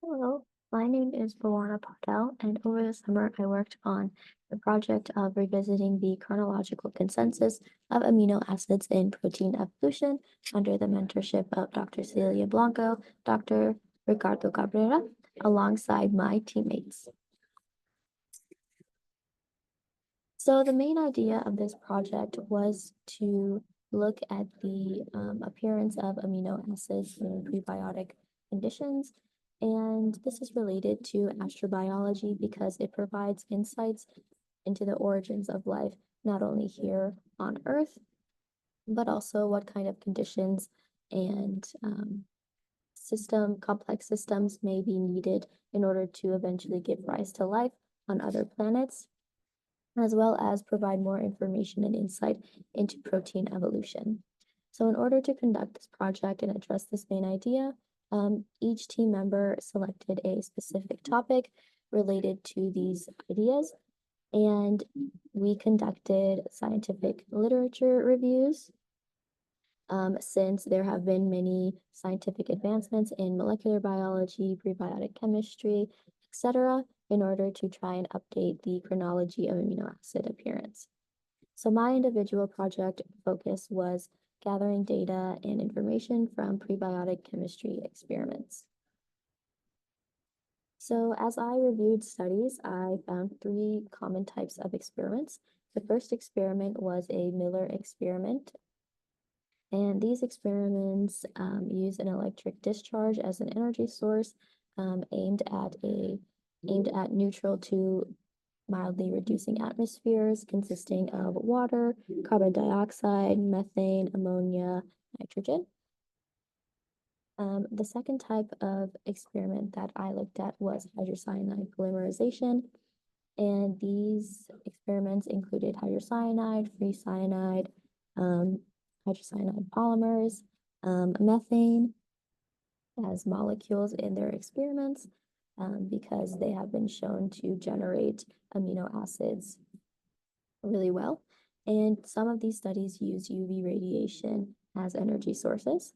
Hello, my name is Bhawana Paudel, and over the summer I worked on the project of revisiting the chronological consensus of amino acids in protein evolution under the mentorship of Dr. Celia Blanco, Dr. Ricardo Cabrera, alongside my teammates. So the main idea of this project was to look at the appearance of amino acids in prebiotic conditions. And this is related to astrobiology because it provides insights into the origins of life, not only here on Earth, but also what kind of conditions and complex systems may be needed in order to eventually give rise to life on other planets, as well as provide more information and insight into protein evolution. So in order to conduct this project and address this main idea, each team member selected a specific topic related to these ideas, and we conducted scientific literature reviews. Since there have been many scientific advancements in molecular biology, prebiotic chemistry, etc., in order to try and update the chronology of amino acid appearance. So my individual project focus was gathering data and information from prebiotic chemistry experiments. So as I reviewed studies, I found three common types of experiments. The first experiment was a Miller experiment, and these experiments use an electric discharge as an energy source, aimed at neutral to mildly reducing atmospheres consisting of water, carbon dioxide, methane, ammonia, nitrogen. The second type of experiment that I looked at was hydrocyanide polymerization. And these experiments included hydrocyanide, free cyanide, hydrocyanide polymers, methane as molecules in their experiments, because they have been shown to generate amino acids really well. And some of these studies use UV radiation as energy sources.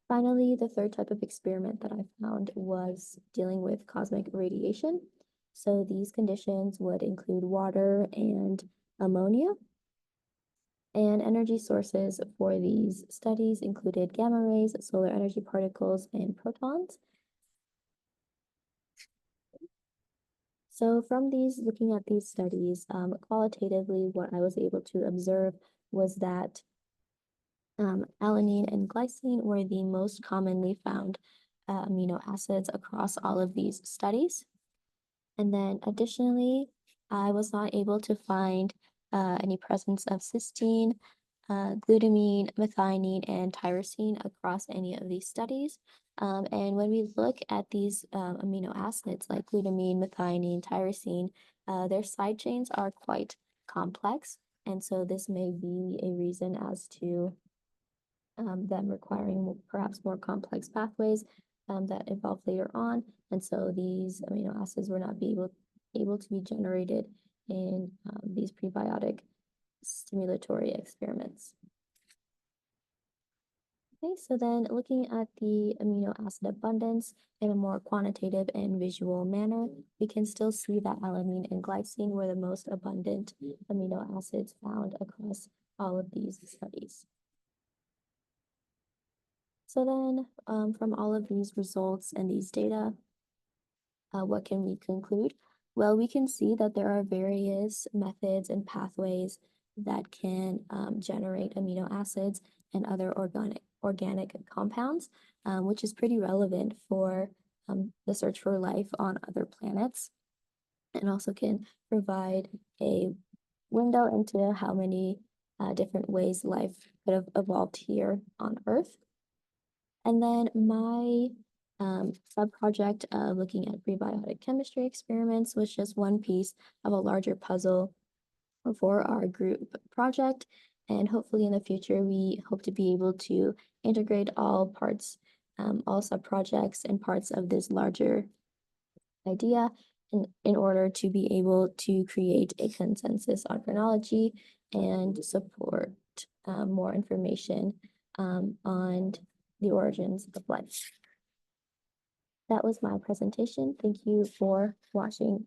Finally, the third type of experiment that I found was dealing with cosmic radiation. So these conditions would include water and ammonia. And energy sources for these studies included gamma rays, solar energy particles, and protons. So from looking at these studies, qualitatively, what I was able to observe was that alanine and glycine were the most commonly found amino acids across all of these studies. And then additionally, I was not able to find any presence of cysteine, glutamine, methionine, and tyrosine across any of these studies. And when we look at these amino acids like glutamine, methionine, tyrosine, their side chains are quite complex. And so this may be a reason as to them requiring perhaps more complex pathways that evolve later on. And so these amino acids were not able to be generated in these prebiotic stimulatory experiments. Okay, so then looking at the amino acid abundance in a more quantitative and visual manner, we can still see that alanine and glycine were the most abundant amino acids found across all of these studies. So then, from all of these results and these data, what can we conclude? Well, we can see that there are various methods and pathways that can generate amino acids and other organic compounds, which is pretty relevant for the search for life on other planets, and also can provide a window into how many different ways life could have evolved here on Earth. And then my sub-project of looking at prebiotic chemistry experiments was just one piece of a larger puzzle for our group project. And hopefully in the future, we hope to be able to integrate all parts, all sub-projects and parts of this larger idea in order to be able to create a consensus on chronology and support more information on the origins of life. that was my presentation. Thank you for watching.